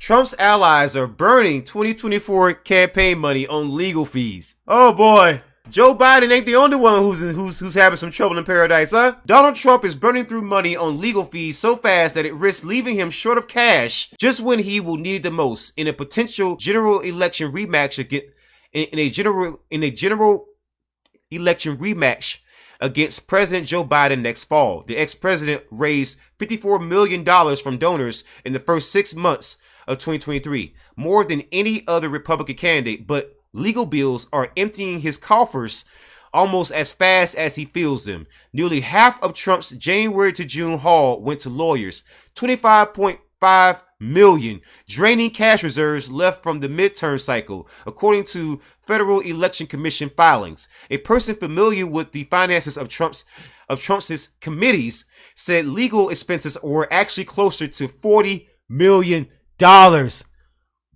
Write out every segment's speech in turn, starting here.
Trump's allies are burning 2024 campaign money on legal fees. Oh boy. Joe Biden ain't the only one who's having some trouble in paradise, huh? Donald Trump is burning through money on legal fees so fast that it risks leaving him short of cash just when he will need it the most in a potential general election rematch against President Joe Biden next fall. The ex-president raised $54 million from donors in the first 6 months of 2023, more than any other Republican candidate, but legal bills are emptying his coffers almost as fast as he fills them. Nearly half of Trump's January to June haul went to lawyers, $25.5 million, draining cash reserves left from the midterm cycle, according to Federal Election Commission filings. A person familiar with the finances of Trump's committees said legal expenses were actually closer to $40 million.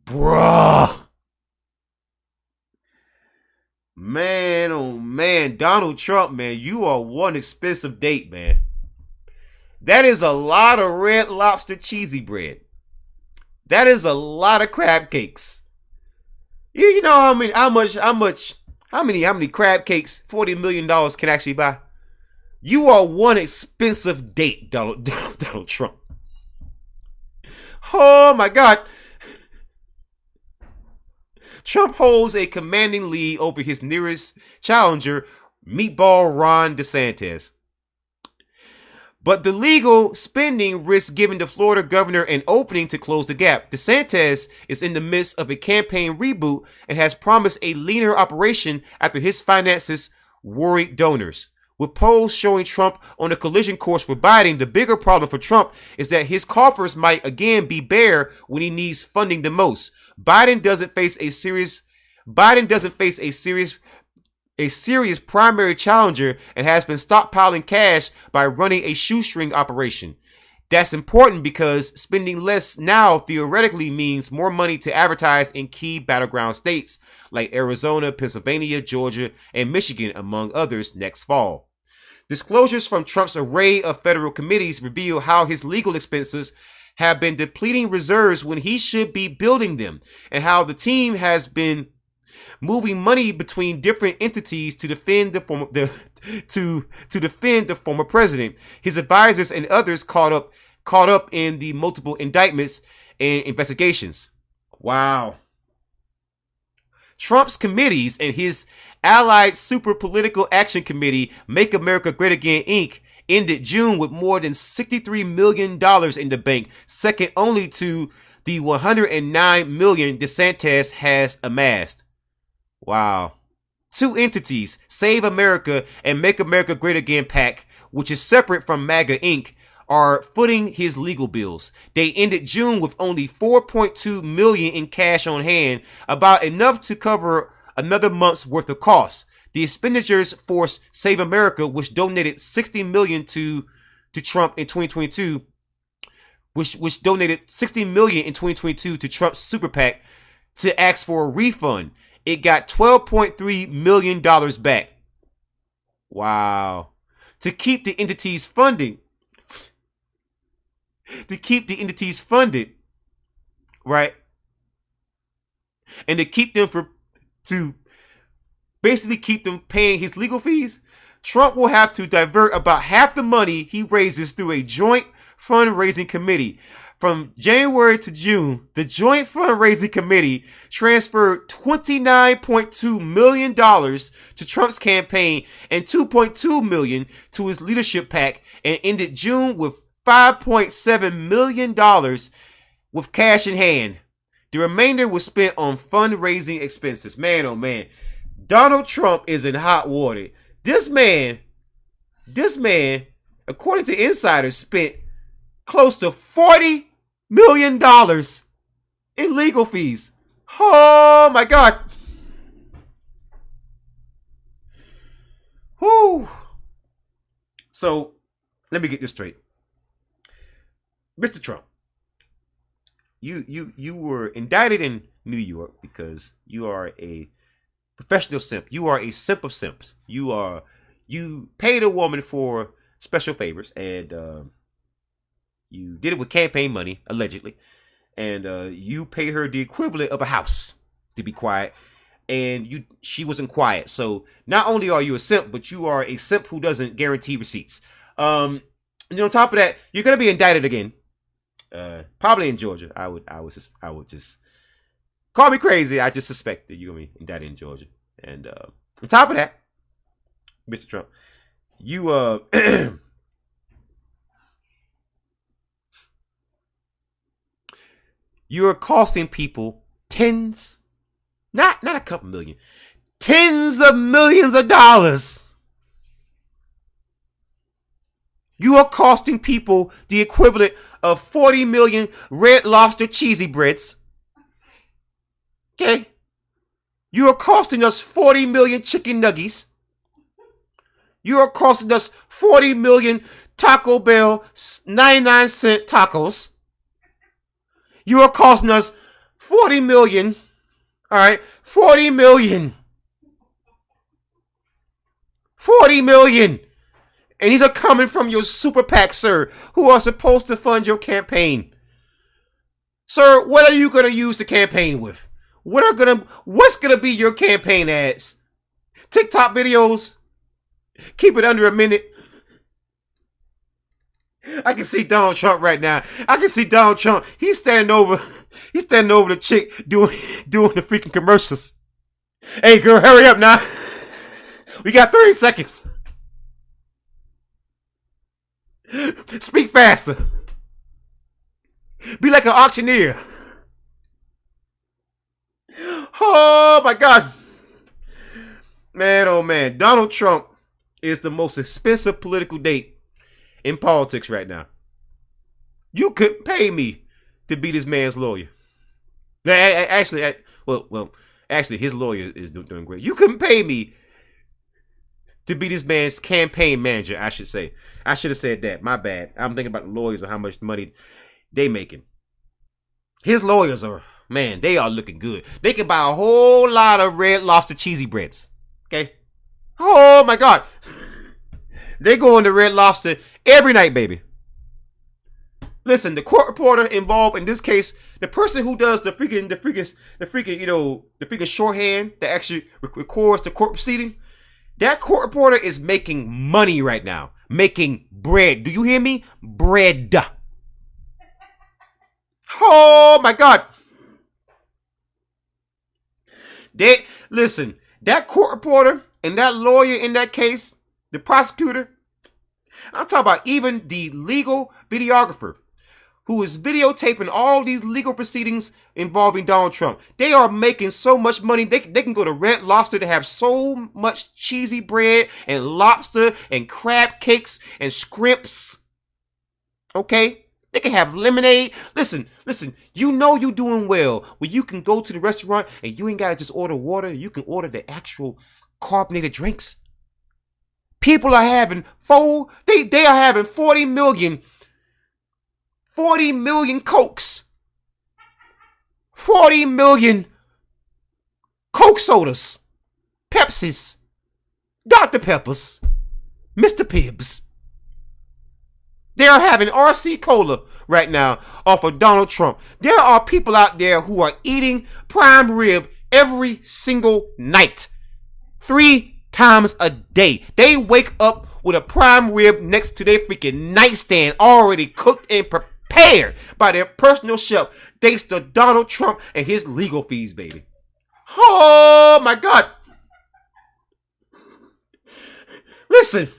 Bruh. Man, oh man, Donald Trump, man, you are one expensive date, man. That is a lot of Red Lobster cheesy bread. That is a lot of crab cakes. You know how many crab cakes $40 million can actually buy? You are one expensive date, Donald Trump. Oh my God. Trump holds a commanding lead over his nearest challenger, Meatball Ron DeSantis. But the legal spending risks giving the Florida governor an opening to close the gap. DeSantis is in the midst of a campaign reboot and has promised a leaner operation after his finances worried donors. With polls showing Trump on a collision course with Biden, the bigger problem for Trump is that his coffers might again be bare when he needs funding the most. Biden doesn't face a serious primary challenger and has been stockpiling cash by running a shoestring operation. That's important because spending less now theoretically means more money to advertise in key battleground states like Arizona, Pennsylvania, Georgia, and Michigan, among others, next fall. Disclosures from Trump's array of federal committees reveal how his legal expenses have been depleting reserves when he should be building them, and how the team has been moving money between different entities to defend the former president. His advisors and others caught up in the multiple indictments and investigations. Wow. Trump's committees and his allied Super Political Action Committee, Make America Great Again, Inc., ended June with more than $63 million in the bank, second only to the $109 million DeSantis has amassed. Wow. Two entities, Save America and Make America Great Again PAC, which is separate from MAGA Inc., are footing his legal bills. They ended June with only $4.2 million in cash on hand, about enough to cover another month's worth of costs. The expenditures forced Save America, which donated $60 million to Trump in 2022, which donated $60 million in 2022 to Trump's super PAC, to ask for a refund. It got $12.3 million back. Wow. To keep the entities funded. Right? And to keep them to basically keep them paying his legal fees, Trump will have to divert about half the money he raises through a joint fundraising committee. From January to June, the Joint Fundraising Committee transferred $29.2 million to Trump's campaign and $2.2 million to his leadership PAC, and ended June with $5.7 million with cash in hand. The remainder was spent on fundraising expenses. Man, oh man. Donald Trump is in hot water. This man, according to insiders, spent close to $40 million in legal fees. Oh my God. Whew. So let me get this straight. Mr. Trump, you were indicted in New York because you are a professional simp. You are a simp of simps. You paid a woman for special favors, and you did it with campaign money, allegedly. and you pay her the equivalent of a house to be quiet, and she wasn't quiet. So not only are you a simp, but you are a simp who doesn't guarantee receipts. And on top of that, you're gonna be indicted again, probably in Georgia. I would just call me crazy. I just suspect that you're gonna be indicted in Georgia. And on top of that, Mr. Trump, you you're costing people tens, not a couple million, tens of millions of dollars. You are costing people the equivalent of 40 million Red Lobster cheesy breads. Okay? You are costing us 40 million chicken nuggets. You are costing us 40 million Taco Bell 99-cent tacos. You are costing us 40 million. All right? 40 million. 40 million. And these are coming from your super PAC, sir, who are supposed to fund your campaign. Sir, what are you going to use the campaign with? What's going to be your campaign ads? TikTok videos? Keep it under a minute. I can see Donald Trump right now. I can see Donald Trump. He's standing over the chick doing the freaking commercials. Hey girl, hurry up now. We got 30 seconds. Speak faster. Be like an auctioneer. Oh my God. Man, oh man. Donald Trump is the most expensive political date in politics right now. You couldn't pay me to be this man's lawyer. Actually, his lawyer is doing great. You couldn't pay me to be this man's campaign manager, I should say. I should have said that. My bad. I'm thinking about the lawyers and how much money they making. His lawyers are, man, they are looking good. They can buy a whole lot of Red Lobster cheesy breads. Okay? Oh my God. They go into Red Lobster every night, baby. Listen, the court reporter involved in this case, the person who does the freaking shorthand that actually records the court proceeding, that court reporter is making money right now. Making bread. Do you hear me? Bread. Oh my God. Listen, that court reporter and that lawyer in that case, the prosecutor, I'm talking about even the legal videographer who is videotaping all these legal proceedings involving Donald Trump. They are making so much money. They can go to Red Lobster to have so much cheesy bread and lobster and crab cakes and scrimps. Okay? They can have lemonade. Listen, you know you're doing well when you can go to the restaurant and you ain't got to just order water. You can order the actual carbonated drinks. People are having they are having 40 million Cokes. 40 million Coke sodas. Pepsis. Dr. Peppers. Mr. Pibbs. They are having RC Cola right now off of Donald Trump. There are people out there who are eating prime rib every single night. 3 times a day. They wake up with a prime rib next to their freaking nightstand already cooked and prepared by their personal chef thanks to Donald Trump and his legal fees, baby. Oh my God. Listen.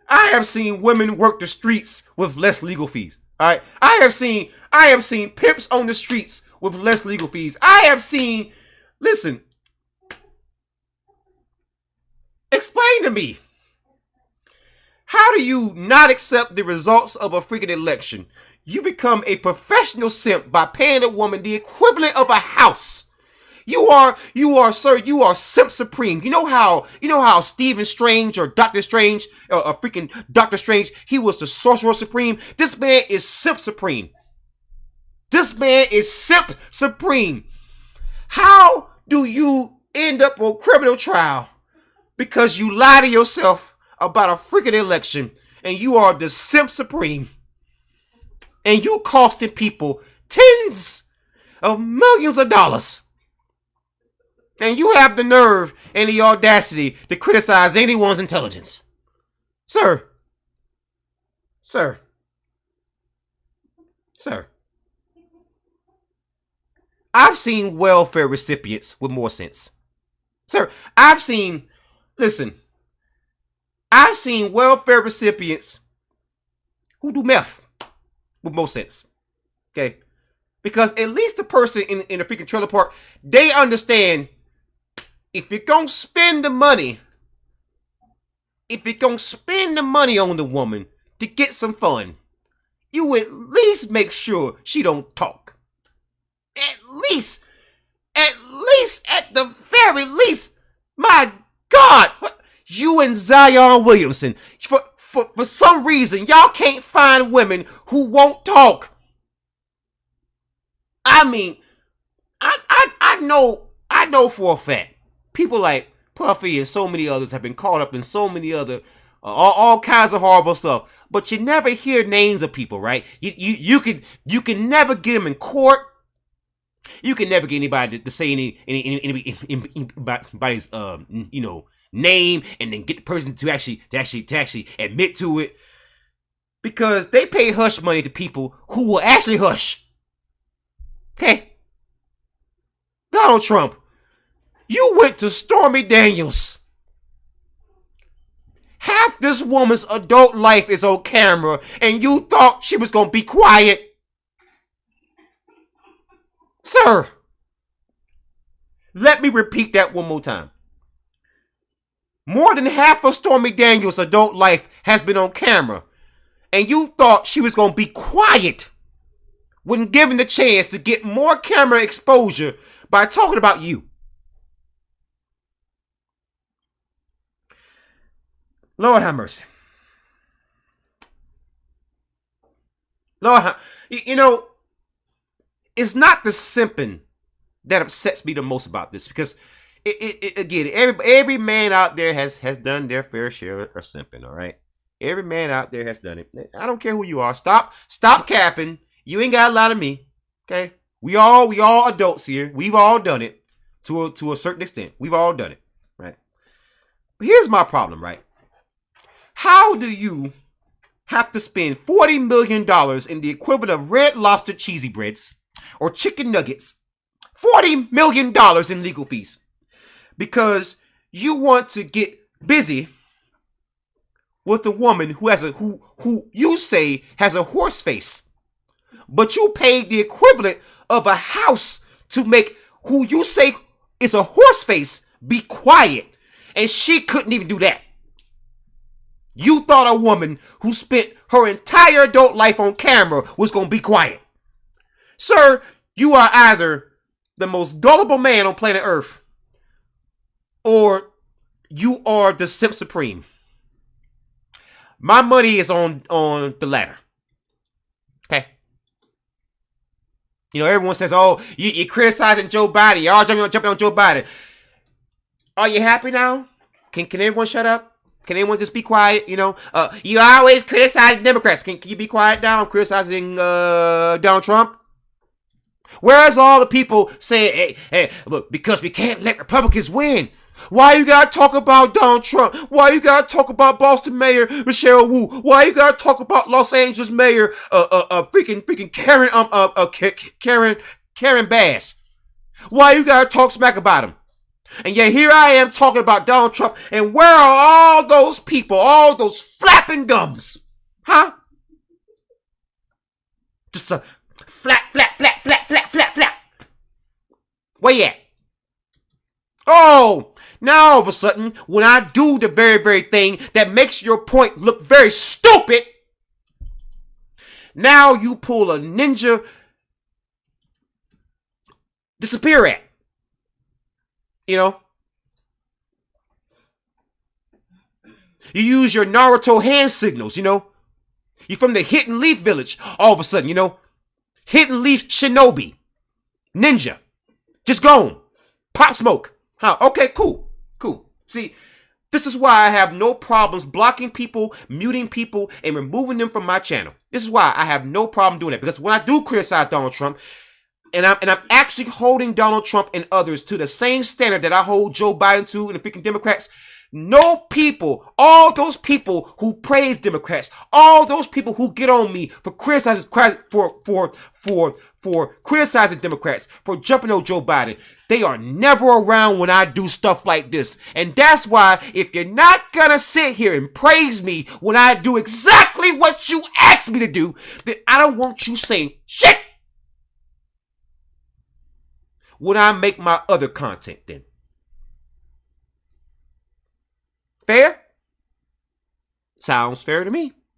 I have seen women work the streets with less legal fees. All right. I have seen pimps on the streets with less legal fees. Listen. Explain to me. How do you not accept the results of a freaking election? You become a professional simp by paying a woman the equivalent of a house. You are Simp Supreme. You know how Stephen Strange or Doctor Strange, freaking Doctor Strange, he was the Sorcerer Supreme. This man is Simp Supreme. This man is Simp Supreme. How do you end up on criminal trial because you lie to yourself about a freaking election and you are the Simp Supreme? And you costing people tens of millions of dollars. And you have the nerve and the audacity to criticize anyone's intelligence. Sir. Sir. Sir. I've seen welfare recipients with more sense. Sir, I've seen welfare recipients who do meth with more sense. Okay? Because at least the person in the freaking trailer park, they understand if you're going to spend the money on the woman to get some fun, you at least make sure she don't talk. At the very least, my God, you and Zion Williamson, for some reason, y'all can't find women who won't talk. I mean, I know for a fact, people like Puffy and so many others have been caught up in so many other, all kinds of horrible stuff. But you never hear names of people, right? You can never get them in court. You can never get anybody to say anybody's name and then get the person to actually admit to it, because they pay hush money to people who will actually hush. Okay, Donald Trump, you went to Stormy Daniels. Half this woman's adult life is on camera, and you thought she was gonna be quiet. Sir, let me repeat that one more time. More than half of Stormy Daniels' adult life has been on camera, and you thought she was going to be quiet when given the chance to get more camera exposure by talking about you. Lord have mercy. Lord, it's not the simping that upsets me the most about this, because again, every man out there has done their fair share of simping. All right, every man out there has done it. I don't care who you are. Stop capping. You ain't got a lot of me. Okay, we all adults here. We've all done it to a certain extent. We've all done it, right? But here's my problem, right? How do you have to spend $40 million in the equivalent of Red Lobster cheesy breads or chicken nuggets, $40 million in legal fees, because you want to get busy with a woman who you say has a horse face, but you paid the equivalent of a house to make who you say is a horse face be quiet, and she couldn't even do that. You thought a woman who spent her entire adult life on camera was going to be quiet. Sir, you are either the most gullible man on planet Earth, or you are the Simp Supreme. My money is on the latter. Okay? Everyone says, oh, you're criticizing Joe Biden. You're all jumping on Joe Biden. Are you happy now? Can everyone shut up? Can anyone just be quiet? You always criticize Democrats. Can you be quiet now? I'm criticizing Donald Trump. Where's all the people saying, hey, look, because we can't let Republicans win. Why you gotta talk about Donald Trump? Why you gotta talk about Boston Mayor Michelle Wu? Why you gotta talk about Los Angeles Mayor freaking Karen Bass? Why you gotta talk smack about him? And yet here I am talking about Donald Trump, and where are all those people, all those flapping gums? Huh? Just a flap. Where you at? Oh, now all of a sudden, when I do the very, very thing that makes your point look very stupid, now you pull a ninja disappear at. You use your Naruto hand signals, you from the Hidden Leaf Village, all of a sudden, Hidden Leaf Shinobi, Ninja, just gone, Pop Smoke. Huh? Okay, cool. See, This is why I have no problems blocking people, muting people, and removing them from my channel. This is why I have no problem doing that. Because when I do criticize Donald Trump, and I'm actually holding Donald Trump and others to the same standard that I hold Joe Biden to and the freaking Democrats, no people, all those people who praise Democrats, all those people who get on me for criticizing criticizing Democrats, for jumping on Joe Biden, they are never around when I do stuff like this. And that's why if you're not gonna sit here and praise me when I do exactly what you asked me to do, then I don't want you saying shit when I make my other content then. Fair? Sounds fair to me.